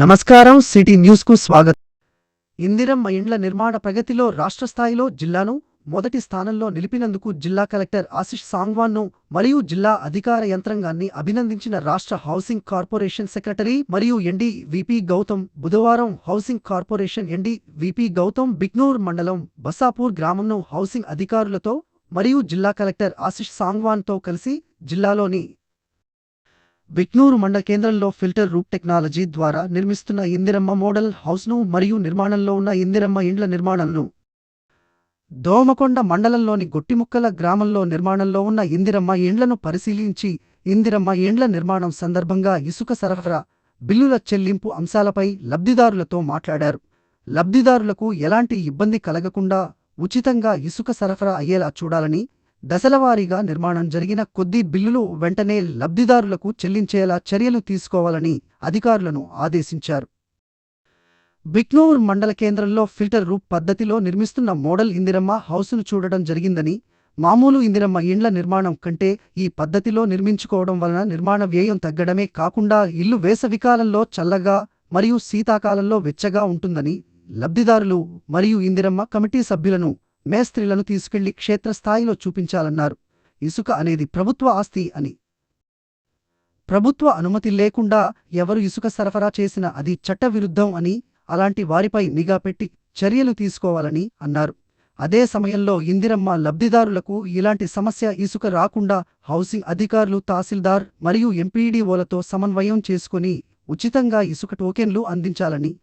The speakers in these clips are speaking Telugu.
నమస్కారం సిటీ న్యూస్ కు స్వాగతం. ఇందిరమ్మ ఇండ్ల నిర్మాణ ప్రగతిలో రాష్ట్ర స్థాయిలో జిల్లాను మొదటి స్థానంలో నిలిపినందుకు జిల్లా కలెక్టర్ ఆశిష్ సాంగ్వాన్ను మరియు జిల్లా అధికార యంత్రాంగాన్ని అభినందించిన రాష్ట్ర హౌసింగ్ కార్పొరేషన్ సెక్రటరీ మరియు ఎండి విపి గౌతమ్ బుధవారం housing corporation MD V P Gautam Biknoor మండలం బసాపూర్ గ్రామంలో హౌసింగ్ అధికారులతో మరియు జిల్లా కలెక్టర్ ఆశిష్ సాంగ్వాన్తో కలిసి జిల్లాలోని బిక్నూరు మండల కేంద్రంలో ఫిల్టర్ రూప్ టెక్నాలజీ ద్వారా నిర్మిస్తున్న ఇందిరమ్మ మోడల్ హౌస్ను మరియు నిర్మాణంలో ఉన్న ఇందిరమ్మ ఇండ్ల నిర్మాణంను దోమకొండ మండలంలోని గొట్టిముక్కల గ్రామంలో నిర్మాణంలో ఉన్న ఇందిరమ్మ ఇండ్లను పరిశీలించి ఇందిరమ్మ ఇండ్ల నిర్మాణం సందర్భంగా ఇసుక సరఫరా బిల్లుల చెల్లింపు అంశాలపై లబ్ధిదారులతో మాట్లాడారు. లబ్ధిదారులకు ఎలాంటి ఇబ్బంది కలగకుండా ఉచితంగా ఇసుక సరఫరా అయ్యేలా చూడాలని, దశలవారీగా నిర్మాణం జరిగిన కొద్దీ బిల్లులు వెంటనే లబ్ధిదారులకు చెల్లించేలా చర్యలు తీసుకోవాలని అధికారులను ఆదేశించారు. బిక్నూర్ మండల కేంద్రంలో ఫిల్టర్ రూప్ పద్ధతిలో నిర్మిస్తున్న మోడల్ ఇందిరమ్మ హౌసును చూడడం జరిగిందని, మామూలు ఇందిరమ్మ ఇండ్ల నిర్మాణం కంటే ఈ పద్ధతిలో నిర్మించుకోవడం వలన నిర్మాణ వ్యయం తగ్గడమే కాకుండా ఇల్లు వేసవికాలంలో చల్లగా మరియు శీతాకాలంలో వెచ్చగా ఉంటుందని, లబ్ధిదారులు మరియు ఇందిరమ్మ కమిటీ సభ్యులను మేస్త్రీలను తీసుకెళ్లి క్షేత్రస్థాయిలో చూపించాలన్నారు. ఇసుక అనేది ప్రభుత్వ ఆస్తి అని, ప్రభుత్వ అనుమతి లేకుండా ఎవరు ఇసుక సరఫరా చేసినా అది చట్టవిరుద్ధం అని, అలాంటి వారిపై నిఘా పెట్టి చర్యలు తీసుకోవాలని అన్నారు. అదే సమయంలో ఇందిరమ్మ లబ్ధిదారులకు ఇలాంటి సమస్య ఇసుక రాకుండా హౌసింగ్ అధికారులు తహసీల్దార్ మరియు ఎంపీడీఓలతో సమన్వయం చేసుకుని ఉచితంగా ఇసుక టోకెన్లు అందించాలని,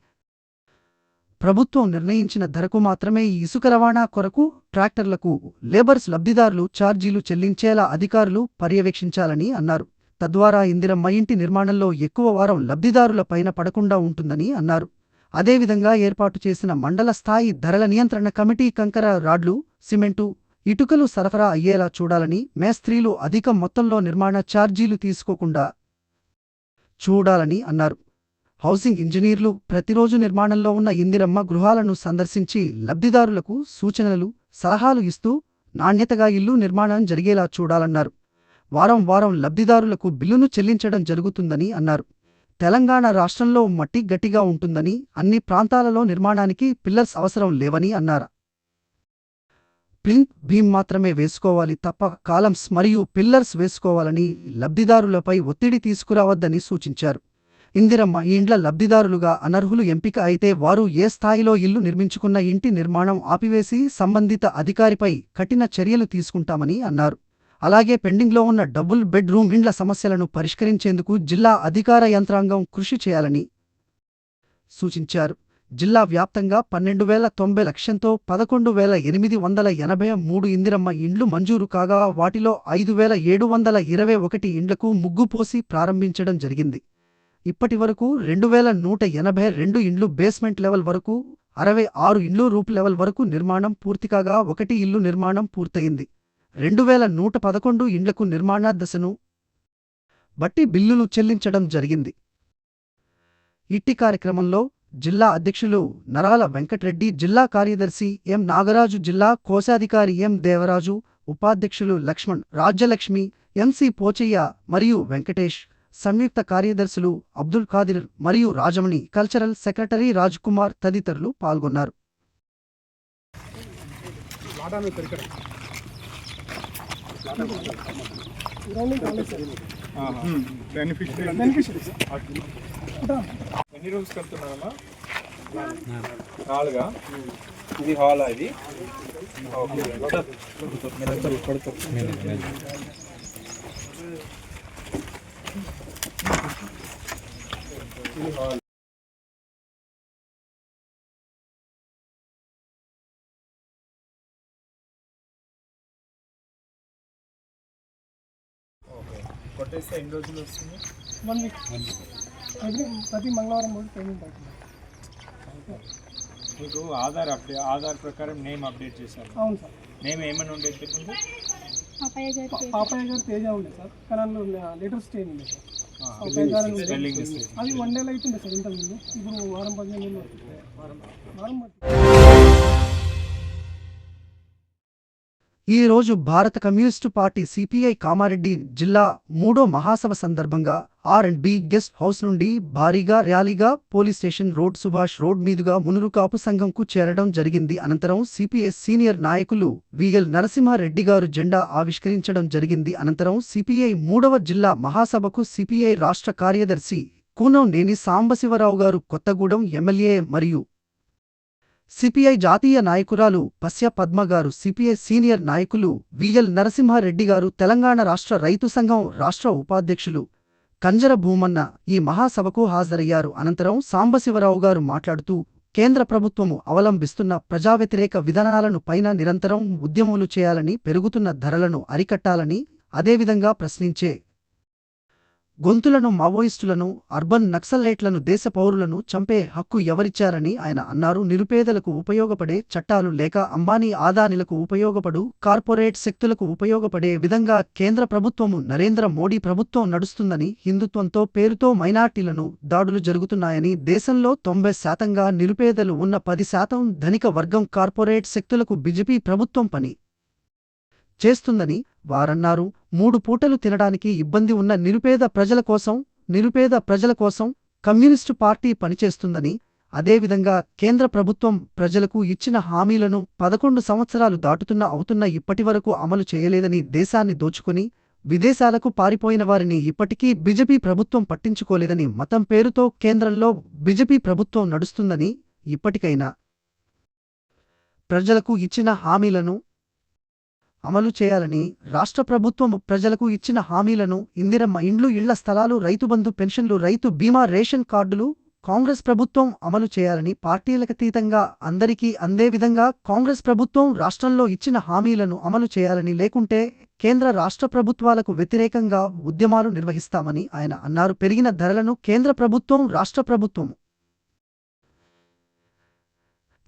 ప్రభుత్వం నిర్ణయించిన ధరకు మాత్రమే ఈ ఇసుక రవాణా కొరకు ట్రాక్టర్లకు లేబర్స్ లబ్ధిదారులు ఛార్జీలు చెల్లించేలా అధికారులు పర్యవేక్షించాలని అన్నారు. తద్వారా ఇందిరమ్మ ఇంటి నిర్మాణంలో ఎక్కువ వారం లబ్ధిదారుల పైన పడకుండా ఉంటుందని అన్నారు. అదేవిధంగా ఏర్పాటు చేసిన మండల స్థాయి ధరల నియంత్రణ కమిటీ కంకర రాడ్లు, సిమెంటు, ఇటుకలు సరఫరా అయ్యేలా చూడాలని, మేస్త్రీలు అధిక మొత్తంలో నిర్మాణ ఛార్జీలు తీసుకోకుండా చూడాలని అన్నారు. హౌసింగ్ ఇంజనీర్లు ప్రతిరోజు నిర్మాణంలో ఉన్న ఇందిరమ్మ గృహాలను సందర్శించి లబ్ధిదారులకు సూచనలు, సలహాలు ఇస్తూ నాణ్యతగా ఇల్లు నిర్మాణం జరిగేలా చూడాలన్నారు. వారం వారం లబ్ధిదారులకు బిల్లును చెల్లించడం జరుగుతుందని అన్నారు. తెలంగాణ రాష్ట్రంలో మట్టి గట్టిగా ఉంటుందని, అన్ని ప్రాంతాలలో నిర్మాణానికి పిల్లర్స్ అవసరం లేవని అన్నారు. ప్లింత్ బీమ్ మాత్రమే వేసుకోవాలి తప్ప కాలమ్స్ మరియు పిల్లర్స్ వేసుకోవాలని, లబ్ధిదారులపై ఒత్తిడి తీసుకురావద్దని సూచించారు. ఇందిరమ్మ ఇండ్ల లబ్ధిదారులుగా అనర్హులు ఎంపిక అయితే వారు ఏ స్థాయిలో ఇల్లు నిర్మించుకున్న ఇంటి నిర్మాణం ఆపివేసి సంబంధిత అధికారిపై కఠిన చర్యలు తీసుకుంటామని అన్నారు. అలాగే పెండింగ్లో ఉన్న డబుల్ బెడ్రూమ్ ఇండ్ల సమస్యలను పరిష్కరించేందుకు జిల్లా అధికార యంత్రాంగం కృషి చేయాలని సూచించారు. జిల్లా వ్యాప్తంగా 12,090 లక్షంతో 11,883 ఇందిరమ్మ ఇండ్లు మంజూరు కాగా వాటిలో 5,721 ఇండ్లకు ముగ్గు పోసి ప్రారంభించడం జరిగింది. ఇప్పటి వరకు 2,182 ఇండ్లు బేస్మెంట్ లెవెల్ వరకు, 66 ఇండ్లు రూప్ లెవెల్ వరకు నిర్మాణం పూర్తికాగా 1 ఇల్లు నిర్మాణం పూర్తయింది. 2,111 ఇండ్లకు నిర్మాణ దశను బట్టి బిల్లులు చెల్లించడం జరిగింది. ఇట్టి కార్యక్రమంలో జిల్లా అధ్యక్షులు నరాల వెంకట్రెడ్డి, జిల్లా కార్యదర్శి ఎం నాగరాజు, జిల్లా కోశాధికారి ఎం దేవరాజు, ఉపాధ్యక్షులు లక్ష్మణ్, రాజ్యలక్ష్మి, ఎంసి పోచయ్య మరియు వెంకటేష్, సంయుక్త కార్యదర్శులు అబ్దుల్ ఖాదిర్ మరియు రాజమణి, కల్చరల్ సెక్రటరీ రాజ్ కుమార్ తదితరులు పాల్గొన్నారు. ఎన్ని రూమ్స్ కడుతున్నారమ్మా? 4గా? ఇది హాలా? ఇది కొట్టేస్తే ఎన్ని రోజులు వస్తుంది? 1 వీక్. ప్రతి మంగళవారం రోజు పేమెంట్ అవుతుంది. మీకు ఆధార్ ప్రకారం నేమ్ అప్డేట్ చేశారు. అవును సార్. నేమ్ ఏమైనా ఉండేది చెప్పండి. పాపయ్య గారు తేజ ఉండే సార్, కానీ అందులో లెటర్ స్టే ఉంది సార్. స్పెల్లింగ్ అది 1 డేలో అవుతుండే సార్ ఇంతకుముందు. ఇప్పుడు వారం 15 రోజులు వారం ఈ రోజు భారత కమ్యూనిస్టు పార్టీ సిపిఐ కామారెడ్డి జిల్లా 3వ మహాసభ సందర్భంగా R&B గెస్ట్ హౌస్ నుండి భారీగా ర్యాలీగా police station road Subhash road మీదుగా మునురు కాపు సంఘంకు చేరడం జరిగింది. అనంతరం సిపిఐ సీనియర్ నాయకులు విఎల్ నరసింహారెడ్డి గారు జెండా ఆవిష్కరించడం జరిగింది. అనంతరం సిపిఐ 3వ జిల్లా మహాసభకు సిపిఐ రాష్ట్ర కార్యదర్శి కూనంనేని సాంబశివరావు గారు, కొత్తగూడెం ఎమ్మెల్యే మరియు సిపిఐ జాతీయ నాయకురాలు పస్య పద్మ గారు, సిపిఐ సీనియర్ నాయకులు విఎల్ నరసింహారెడ్డి గారు, తెలంగాణ రాష్ట్ర రైతు సంఘం రాష్ట్ర ఉపాధ్యక్షులు కంజర భూమన్న ఈ మహాసభకు హాజరయ్యారు. అనంతరం సాంబశివరావు గారు మాట్లాడుతూ కేంద్ర ప్రభుత్వము అవలంబిస్తున్న ప్రజావ్యతిరేక విధానాలను పైన నిరంతరం ఉద్యమాలు చేయాలని, పెరుగుతున్న ధరలను అరికట్టాలని, అదేవిధంగా ప్రశ్నించే గొంతులను, మావోయిస్టులను, అర్బన్ నక్సలైట్లను, దేశ పౌరులను చంపే హక్కు ఎవరిచ్చారని ఆయన అన్నారు. నిరుపేదలకు ఉపయోగపడే చట్టాలు లేక అంబానీ ఆదానిలకు ఉపయోగపడు కార్పొరేట్ శక్తులకు ఉపయోగపడే విధంగా కేంద్ర ప్రభుత్వము నరేంద్ర మోడీ ప్రభుత్వం నడుస్తుందని, హిందుత్వంతో పేరుతో మైనార్టీలను దాడులు జరుగుతున్నాయని, దేశంలో 90% నిరుపేదలు ఉన్న 10% ధనిక వర్గం కార్పొరేట్ శక్తులకు బీజేపీ ప్రభుత్వం పని చేస్తుందని వారన్నారు. 3 పూటలు తినడానికి ఇబ్బంది ఉన్న నిరుపేద ప్రజల కోసం కమ్యూనిస్టు పార్టీ పనిచేస్తుందని, అదేవిధంగా కేంద్ర ప్రభుత్వం ప్రజలకు ఇచ్చిన హామీలను 11 సంవత్సరాలు అవుతున్న ఇప్పటివరకు అమలు చేయలేదని, దేశాన్ని దోచుకుని విదేశాలకు పారిపోయిన వారిని ఇప్పటికీ బీజేపీ ప్రభుత్వం పట్టించుకోలేదని, మతం పేరుతో కేంద్రంలో బీజేపీ ప్రభుత్వం నడుస్తుందని, ఇప్పటికైనా ప్రజలకు ఇచ్చిన హామీలను అమలు చేయాలని, రాష్ట్ర ప్రభుత్వం ప్రజలకు ఇచ్చిన హామీలను, ఇందిరమ్మ ఇండ్లు, ఇళ్ల స్థలాలు, రైతుబంధు పెన్షన్లు, రైతు బీమా, రేషన్ కార్డులు కాంగ్రెస్ ప్రభుత్వం అమలు చేయాలని, పార్టీలకతీతంగా అందరికీ అందే విధంగా కాంగ్రెస్ ప్రభుత్వం రాష్ట్రంలో ఇచ్చిన హామీలను అమలు చేయాలని, లేకుంటే కేంద్ర రాష్ట్ర ప్రభుత్వాలకు వ్యతిరేకంగా ఉద్యమాలు నిర్వహిస్తామని ఆయన అన్నారు. పెరిగిన ధరలను కేంద్ర ప్రభుత్వం, రాష్ట్ర ప్రభుత్వం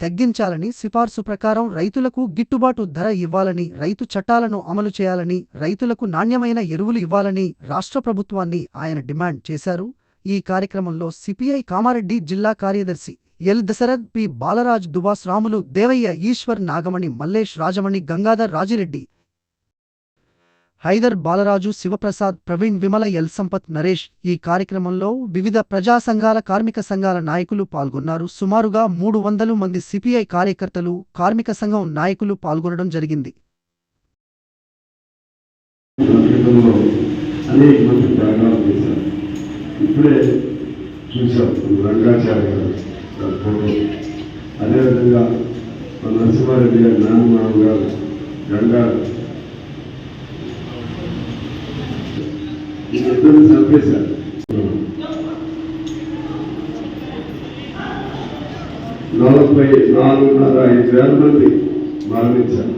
తగ్గించాలని, సిఫార్సు ప్రకారం రైతులకు గిట్టుబాటు ధర ఇవ్వాలని, రైతు చట్టాలను అమలు చేయాలని, రైతులకు నాణ్యమైన ఎరువులు ఇవ్వాలని రాష్ట్ర ప్రభుత్వాన్ని ఆయన డిమాండ్ చేశారు. ఈ కార్యక్రమంలో సిపిఐ కామారెడ్డి జిల్లా కార్యదర్శి L Dasharath, P Balaraj, Dubas Ramulu, Devaiah, Eshwar, Nagamani, Mallesh, Rajamani, Gangadhar, Rajireddy, Haider, Balaraju, Shivaprasad, Praveen, Vimala, L Sampath, Naresh. ఈ కార్యక్రమంలో వివిధ ప్రజా సంఘాల, కార్మిక సంఘాల నాయకులు పాల్గొన్నారు. సుమారుగా 300 మంది సిపిఐ కార్యకర్తలు, కార్మిక సంఘం నాయకులు పాల్గొనడం జరిగింది. ఇప్పుడే చూసాం రంగాచార్య గారు, అదేవిధంగా నరసింహారెడ్డి గారు, నాన్నమామ గారు, గంగా ఇద్దరు చంపేశారు. 44,500 మంది మరణించారు.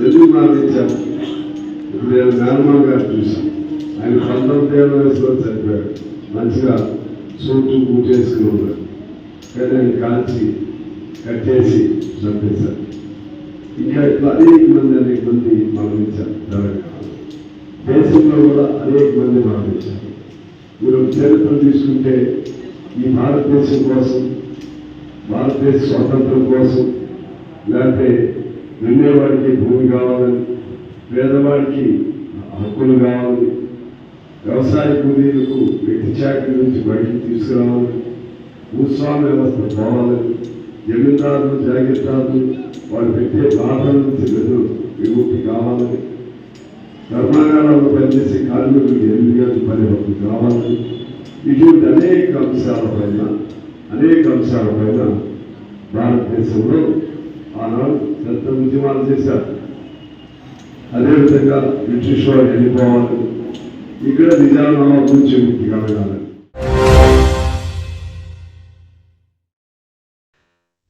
ఎందుకు మరణించారు? ఇప్పుడు నేను నాన్నమామ గారు చూశాను. ఆయన 19 ఏళ్ళ వయసులో చనిపోయాడు. మంచిగా సూటు కూటేసుకుని ఉన్నారు. కానీ ఆయన కాల్చి కట్టేసి చంపేశారు. ఇంకా ఇట్లా అనేక మంది మరణించారు. దేశంలో కూడా అనేక మంది మరణించారు. మీరు చరిత్ర తీసుకుంటే ఈ భారతదేశం కోసం, భారతదేశ స్వాతంత్రం కోసం, లేకపోతే వెళ్ళేవాడికి భూమి కావాలని, పేదవాడికి హక్కులు కావాలని, వ్యవసాయ కూలీలకు వ్యక్తి చాకరీ నుంచి బయటికి తీసుకురావాలని, భూస్వామ్య వ్యవస్థ పోవాలని, జమీందారులు, జాగీర్దారులు వారు పెట్టే బాధల నుంచి విముక్తి కావాలని, కర్మాగారాల్లో పనిచేసే కార్మికులకు 8 గంటల పని హక్కు కావాలని, ఇటువంటి అనేక అంశాలపైన భారతదేశంలో ఆనాడు పెద్ద ఉద్యమాలు చేశారు. అదేవిధంగా బ్రిటిష్ వారు వెళ్ళిపోవాలని, ఇక్కడ నిజామాబాద్ నుంచి విముక్తి కలగాలని.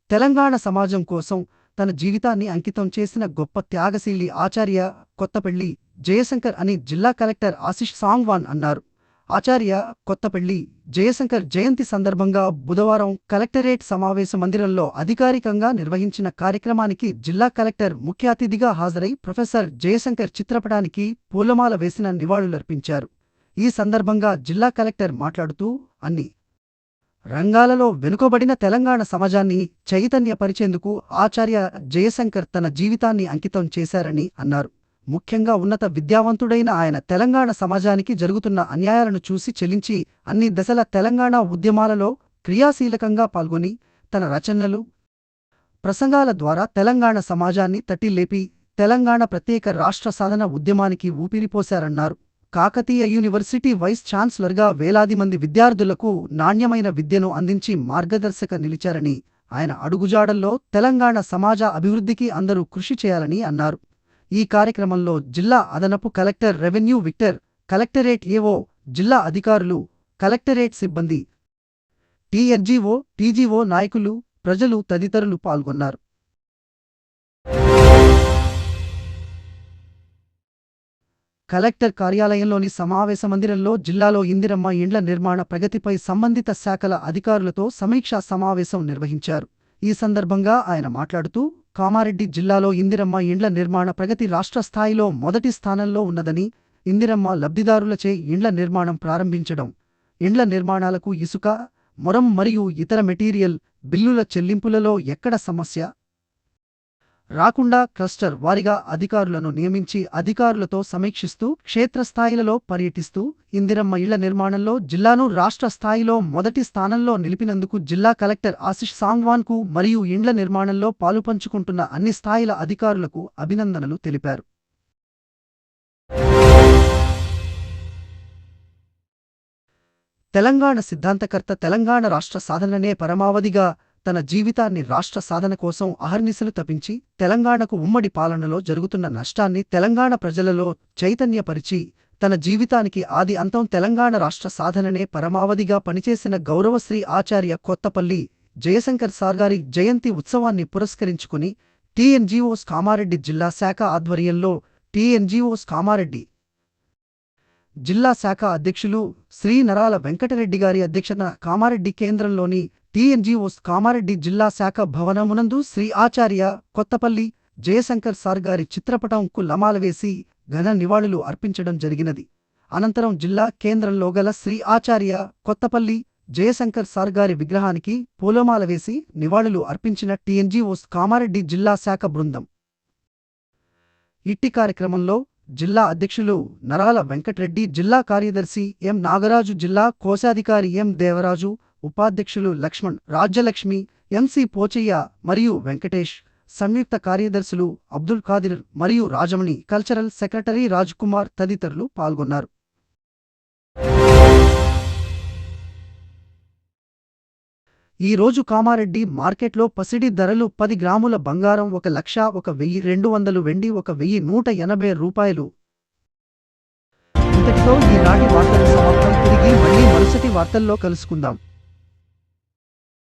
తెలంగాణ సమాజం కోసం తన జీవితాన్ని అంకితం చేసిన గొప్ప త్యాగశీలి ఆచార్య కొత్తపల్లి జయశంకర్ అని జిల్లా కలెక్టర్ ఆశిష్ సాంగ్వాన్ అన్నారు. ఆచార్య కొత్తపల్లి జయశంకర్ జయంతి సందర్భంగా బుధవారం కలెక్టరేట్ సమావేశ మందిరంలో అధికారికంగా నిర్వహించిన కార్యక్రమానికి జిల్లా కలెక్టర్ ముఖ్య అతిథిగా హాజరై ప్రొఫెసర్ జయశంకర్ చిత్రపటానికి పూలమాల వేసిన నివాళులర్పించారు. ఈ సందర్భంగా జిల్లా కలెక్టర్ మాట్లాడుతూ అన్ని రంగాలలో వెనుకబడిన తెలంగాణ సమాజాన్ని చైతన్యపరిచేందుకు ఆచార్య జయశంకర్ తన జీవితాన్ని అంకితం చేశారని అన్నారు. ముఖ్యంగా ఉన్నత విద్యావంతుడైన ఆయన తెలంగాణ సమాజానికి జరుగుతున్న అన్యాయాలను చూసి చెలించి అన్ని దశల తెలంగాణ ఉద్యమాలలో క్రియాశీలకంగా పాల్గొని తన రచనలు, ప్రసంగాల ద్వారా తెలంగాణ సమాజాన్ని తట్టిలేపి తెలంగాణ ప్రత్యేక రాష్ట్ర సాధన ఉద్యమానికి ఊపిరిపోశారన్నారు. కాకతీయ యూనివర్సిటీ వైస్ ఛాన్సలర్గా వేలాది మంది విద్యార్థులకు నాణ్యమైన విద్యను అందించి మార్గదర్శక నిలిచారని, ఆయన అడుగుజాడల్లో తెలంగాణ సమాజ అభివృద్ధికి అందరూ కృషి చేయాలని అన్నారు. ఈ కార్యక్రమంలో జిల్లా అదనపు కలెక్టర్ రెవెన్యూ విక్టర్, కలెక్టరేట్ ఏవో, జిల్లా అధికారులు, కలెక్టరేట్ సిబ్బంది, టీఎన్జీఓ, టీజీఓ నాయకులు, ప్రజలు తదితరులు పాల్గొన్నారు. కలెక్టర్ కార్యాలయంలోని సమావేశ మందిరంలో జిల్లాలో ఇందిరమ్మ ఇండ్ల నిర్మాణ ప్రగతిపై సంబంధిత శాఖల అధికారులతో సమీక్షా సమావేశం నిర్వహించారు. ఈ సందర్భంగా ఆయన మాట్లాడుతూ, కామారెడ్డి జిల్లాలో ఇందిరమ్మ ఇండ్ల నిర్మాణ ప్రగతి రాష్ట్ర స్థాయిలో మొదటి స్థానంలో ఉన్నదని, ఇందిరమ్మ లబ్ధిదారులచే ఇండ్ల నిర్మాణం ప్రారంభించడం, ఇండ్ల నిర్మాణాలకు ఇసుక, మొరం మరియు ఇతర మెటీరియల్ బిల్లుల చెల్లింపులలో ఎక్కడ సమస్య రాకుండా క్లస్టర్ వారీగా అధికారులను నియమించి అధికారులతో సమీక్షిస్తూ క్షేత్రస్థాయిలలో పర్యటిస్తూ ఇందిరమ్మ ఇళ్ల నిర్మాణంలో జిల్లాను రాష్ట్ర స్థాయిలో మొదటి స్థానంలో నిలిపినందుకు జిల్లా కలెక్టర్ ఆశిష్ సాంగ్వాన్కు మరియు ఇండ్ల నిర్మాణంలో పాలుపంచుకుంటున్న అన్ని స్థాయిల అధికారులకు అభినందనలు తెలిపారు. తెలంగాణ సిద్ధాంతకర్త తెలంగాణ రాష్ట్ర సాధననే పరమావధిగా తన జీవితాన్ని రాష్ట్ర సాధన కోసం అహర్నిశలు తపించి తెలంగాణకు ఉమ్మడి పాలనలో జరుగుతున్న నష్టాన్ని తెలంగాణ ప్రజలలో చైతన్యపరిచి తన జీవితానికి ఆది అంతం తెలంగాణ రాష్ట్ర సాధననే పరమావధిగా పనిచేసిన గౌరవశ్రీ ఆచార్య కొత్తపల్లి జయశంకర్ సార్ గారి జయంతి ఉత్సవాన్ని పురస్కరించుకుని టీఎన్జీఓస్ కామారెడ్డి జిల్లా శాఖ ఆధ్వర్యంలో టీఎన్జీఓస్ కామారెడ్డి జిల్లా శాఖ అధ్యక్షులు శ్రీ నరాల వెంకటరెడ్డి గారి అధ్యక్షతన కామారెడ్డి కేంద్రంలోని టీఎన్జీఓస్ కామారెడ్డి జిల్లా శాఖ భవనమునందు శ్రీ ఆచార్య కొత్తపల్లి జయశంకర్ సార్ గారి చిత్రపటంకు లమాలవేసి ఘన నివాళులు అర్పించడం జరిగినది. అనంతరం జిల్లా కేంద్రంలో గల శ్రీ ఆచార్య కొత్తపల్లి జయశంకర్ సార్ గారి విగ్రహానికి పూలమాల వేసి నివాళులు అర్పించిన టీఎన్జీఓస్ కామారెడ్డి జిల్లా శాఖ బృందం. ఇట్టి కార్యక్రమంలో జిల్లా అధ్యక్షులు నరాల వెంకటరెడ్డి, జిల్లా కార్యదర్శి ఎం నాగరాజు, జిల్లా కోశాధికారి ఎం దేవరాజు, ఉపాధ్యక్షులు లక్ష్మణ్, రాజ్యలక్ష్మి, ఎంసి పోచయ్య మరియు వెంకటేష్, సంయుక్త కార్యదర్శులు అబ్దుల్ ఖాదిర్ మరియు రాజమణి, కల్చరల్ సెక్రటరీ రాజ్ కుమార్ తదితరులు పాల్గొన్నారు. ఈ రోజు కామారెడ్డి మార్కెట్లో పసిడి ధరలు 10 గ్రాముల బంగారం 1,01,200 వెండి 1,180 రూపాయలు. ఇంతటితో ఈనాటి వార్తలు సమాప్తం. తిరిగి మళ్ళీ మరుసటి వార్తల్లో కలుసుకుందాం.